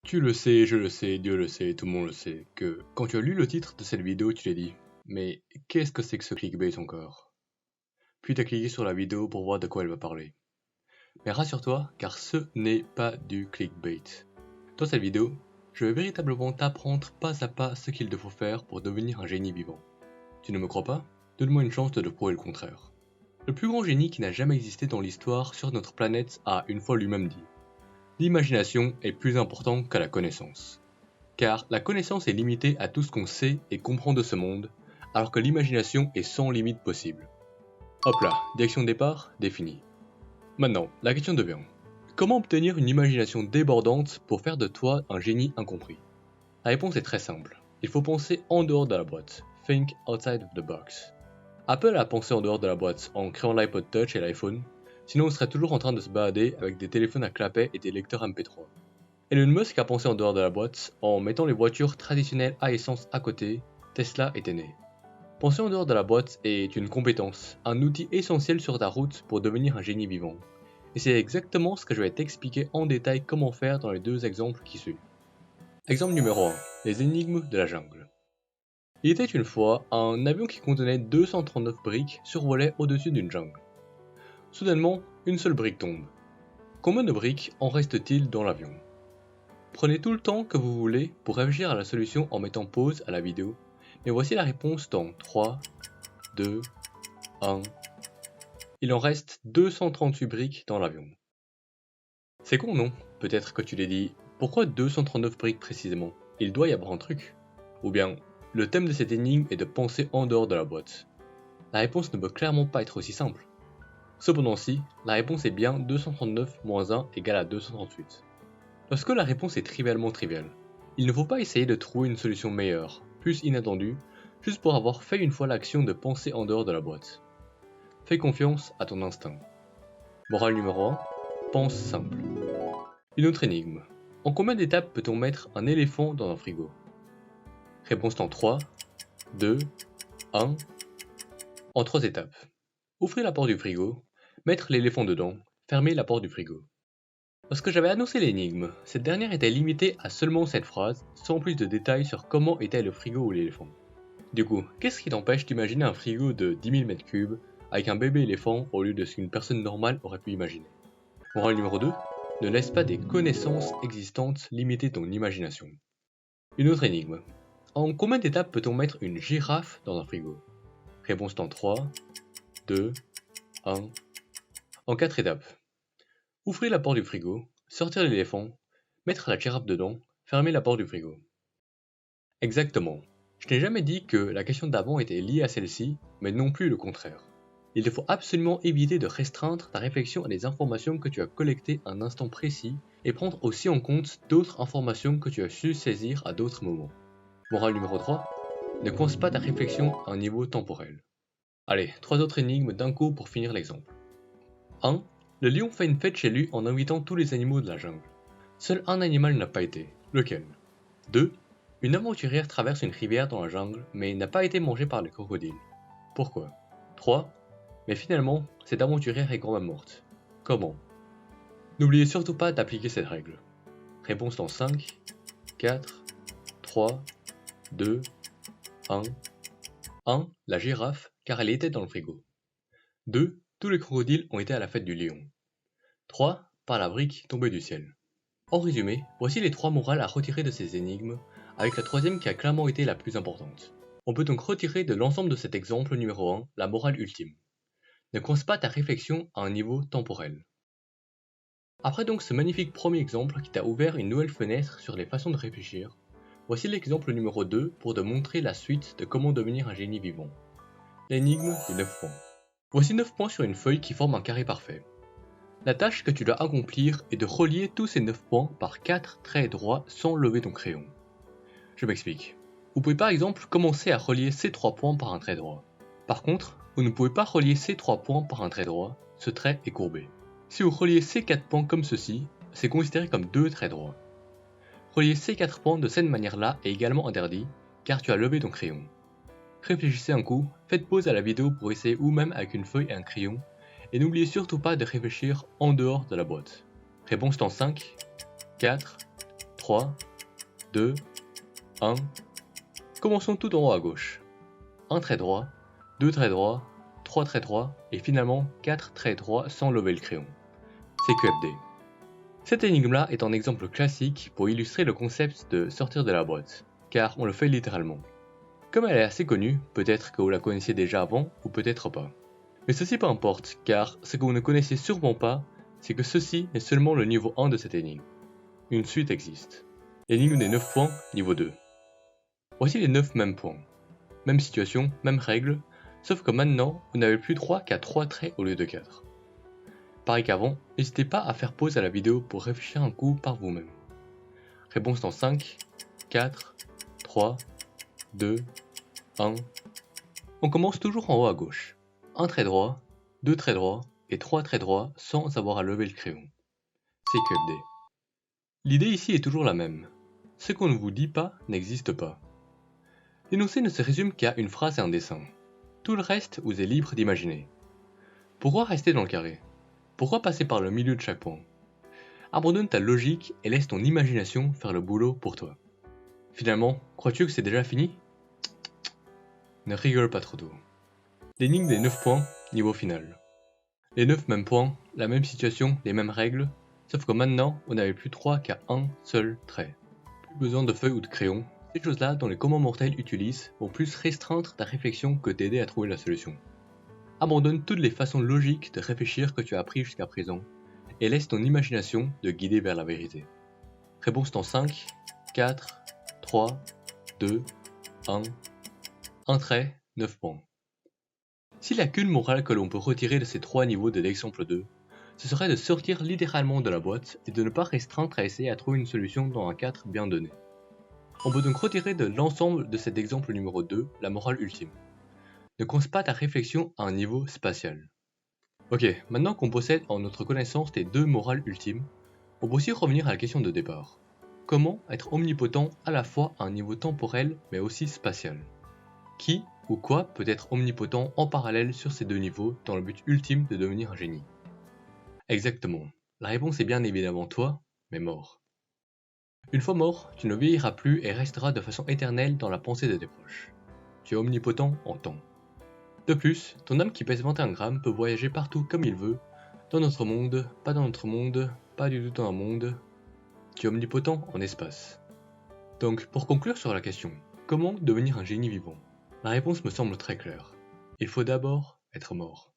Tu le sais, je le sais, Dieu le sait, tout le monde le sait, que quand tu as lu le titre de cette vidéo, tu t'es dit mais qu'est-ce que c'est que ce clickbait encore? Puis tu as cliqué sur la vidéo pour voir de quoi elle va parler. Mais rassure-toi, car ce n'est pas du clickbait. Dans cette vidéo, je vais véritablement t'apprendre pas à pas ce qu'il te faut faire pour devenir un génie vivant. Tu ne me crois pas? Donne-moi une chance de te prouver le contraire. Le plus grand génie qui n'a jamais existé dans l'histoire sur notre planète a une fois lui-même dit: l'imagination est plus importante que la connaissance. Car la connaissance est limitée à tout ce qu'on sait et comprend de ce monde, alors que l'imagination est sans limite possible. Hop là, direction de départ définie. Maintenant, la question devient: comment obtenir une imagination débordante pour faire de toi un génie incompris? La réponse est très simple. Il faut penser en dehors de la boîte. Think outside of the box. Apple a pensé en dehors de la boîte en créant l'iPod Touch et l'iPhone, sinon on serait toujours en train de se balader avec des téléphones à clapet et des lecteurs MP3. Elon Musk a pensé en dehors de la boîte en mettant les voitures traditionnelles à essence à côté. Tesla était né. Penser en dehors de la boîte est une compétence, un outil essentiel sur ta route pour devenir un génie vivant. Et c'est exactement ce que je vais t'expliquer en détail comment faire dans les deux exemples qui suivent. Exemple numéro 1. Les énigmes de la jungle. Il était une fois un avion qui contenait 239 briques survolait au-dessus d'une jungle. Soudainement, une seule brique tombe. Combien de briques en reste-t-il dans l'avion? Prenez tout le temps que vous voulez pour réfléchir à la solution en mettant pause à la vidéo, mais voici la réponse dans 3, 2, 1. Il en reste 238 briques dans l'avion. C'est con, non? Peut-être que tu l'as dit, pourquoi 239 briques précisément? Il doit y avoir un truc. Ou bien, le thème de cette énigme est de penser en dehors de la boîte. La réponse ne peut clairement pas être aussi simple. Cependant si, la réponse est bien 239 moins 1 égale à 238. Lorsque la réponse est trivialement triviale, il ne faut pas essayer de trouver une solution meilleure, plus inattendue, juste pour avoir fait une fois l'action de penser en dehors de la boîte. Fais confiance à ton instinct. Morale numéro 1, pense simple. Une autre énigme. En combien d'étapes peut-on mettre un éléphant dans un frigo? Réponse en 3, 2, 1. En 3 étapes. Ouvrir la porte du frigo, mettre l'éléphant dedans, fermer la porte du frigo. Lorsque j'avais annoncé l'énigme, cette dernière était limitée à seulement cette phrase, sans plus de détails sur comment était le frigo ou l'éléphant. Du coup, qu'est-ce qui t'empêche d'imaginer un frigo de 10 000 m3 avec un bébé éléphant au lieu de ce qu'une personne normale aurait pu imaginer? Morale numéro 2, ne laisse pas des connaissances existantes limiter ton imagination. Une autre énigme. En combien d'étapes peut-on mettre une girafe dans un frigo? Réponse en 3, 2, 1. En 4 étapes. Ouvrir la porte du frigo, sortir l'éléphant, mettre la girafe dedans, fermer la porte du frigo. Exactement. Je n'ai jamais dit que la question d'avant était liée à celle-ci, mais non plus le contraire. Il te faut absolument éviter de restreindre ta réflexion à des informations que tu as collectées à un instant précis et prendre aussi en compte d'autres informations que tu as su saisir à d'autres moments. Morale numéro 3. Ne coince pas ta réflexion à un niveau temporel. Allez, 3 autres énigmes d'un coup pour finir l'exemple. 1. Le lion fait une fête chez lui en invitant tous les animaux de la jungle. Seul un animal n'a pas été. Lequel? 2. Une aventurière traverse une rivière dans la jungle, mais n'a pas été mangée par les crocodiles. Pourquoi? 3. Mais finalement, cette aventurière est quand même morte. Comment? N'oubliez surtout pas d'appliquer cette règle. Réponse dans 5, 4, 3, 2, 1. 1. La girafe, car elle était dans le frigo. 2. Tous les crocodiles ont été à la fête du lion. 3. Par la brique tombée du ciel. En résumé, voici les 3 morales à retirer de ces énigmes, avec la troisième qui a clairement été la plus importante. On peut donc retirer de l'ensemble de cet exemple numéro 1 la morale ultime. Ne coince pas ta réflexion à un niveau temporel. Après donc ce magnifique premier exemple qui t'a ouvert une nouvelle fenêtre sur les façons de réfléchir, voici l'exemple numéro 2 pour te montrer la suite de comment devenir un génie vivant. L'énigme des 9 points. Voici 9 points sur une feuille qui forment un carré parfait. La tâche que tu dois accomplir est de relier tous ces 9 points par 4 traits droits sans lever ton crayon. Je m'explique. Vous pouvez par exemple commencer à relier ces 3 points par un trait droit. Par contre, vous ne pouvez pas relier ces 3 points par un trait droit, ce trait est courbé. Si vous reliez ces 4 points comme ceci, c'est considéré comme 2 traits droits. Relier ces 4 points de cette manière-là est également interdit, car tu as levé ton crayon. Réfléchissez un coup, faites pause à la vidéo pour essayer vous-même avec une feuille et un crayon, et n'oubliez surtout pas de réfléchir en dehors de la boîte. Réponse dans 5, 4, 3, 2, 1. Commençons tout en haut à gauche. Un trait droit, 2 traits droits, 3 traits droits et finalement 4 traits droits sans lever le crayon. C'est QFD. Cette énigme-là est un exemple classique pour illustrer le concept de sortir de la boîte, car on le fait littéralement. Comme elle est assez connue, peut-être que vous la connaissiez déjà avant ou peut-être pas. Mais ceci peu importe, car ce que vous ne connaissez sûrement pas, c'est que ceci est seulement le niveau 1 de cette énigme. Une suite existe. L'énigme des 9 points, niveau 2. Voici les 9 mêmes points. Même situation, même règle, sauf que maintenant, vous n'avez plus droit qu'à 3 traits au lieu de 4. Pareil qu'avant, n'hésitez pas à faire pause à la vidéo pour réfléchir un coup par vous-même. Réponse dans 5, 4, 3, 2, 1. On commence toujours en haut à gauche. Un trait droit, 2 traits droits et 3 traits droits sans avoir à lever le crayon. C'est QFD. L'idée ici est toujours la même. Ce qu'on ne vous dit pas n'existe pas. L'énoncé ne se résume qu'à une phrase et un dessin. Tout le reste vous est libre d'imaginer. Pourquoi rester dans le carré? Pourquoi passer par le milieu de chaque point? Abandonne ta logique et laisse ton imagination faire le boulot pour toi. Finalement, crois-tu que c'est déjà fini? Ne rigole pas trop tôt. L'énigme des 9 points, niveau final. Les 9 mêmes points, la même situation, les mêmes règles, sauf que maintenant, on n'avait plus droit qu'à un seul trait. Plus besoin de feuilles ou de crayons, ces choses-là dont les communs mortels utilisent vont plus restreindre ta réflexion que t'aider à trouver la solution. Abandonne toutes les façons logiques de réfléchir que tu as appris jusqu'à présent et laisse ton imagination te guider vers la vérité. Réponse dans 5, 4, 3, 2, 1. Un trait, 9 points. S'il n'y a qu'une morale que l'on peut retirer de ces 3 niveaux de l'exemple 2, ce serait de sortir littéralement de la boîte et de ne pas restreindre à essayer à trouver une solution dans un cadre bien donné. On peut donc retirer de l'ensemble de cet exemple numéro 2 la morale ultime. Ne conce pas ta réflexion à un niveau spatial. Ok, maintenant qu'on possède en notre connaissance les 2 morales ultimes, on peut aussi revenir à la question de départ. Comment être omnipotent à la fois à un niveau temporel mais aussi spatial? Qui ou quoi peut être omnipotent en parallèle sur ces 2 niveaux dans le but ultime de devenir un génie? Exactement, la réponse est bien évidemment toi, mais mort. Une fois mort, tu ne vieilliras plus et resteras de façon éternelle dans la pensée de tes proches. Tu es omnipotent en temps. De plus, ton âme qui pèse 21 grammes peut voyager partout comme il veut, dans notre monde, pas dans notre monde, pas du tout dans un monde. Tu es omnipotent en espace. Donc, pour conclure sur la question, comment devenir un génie vivant? La réponse me semble très claire. Il faut d'abord être mort.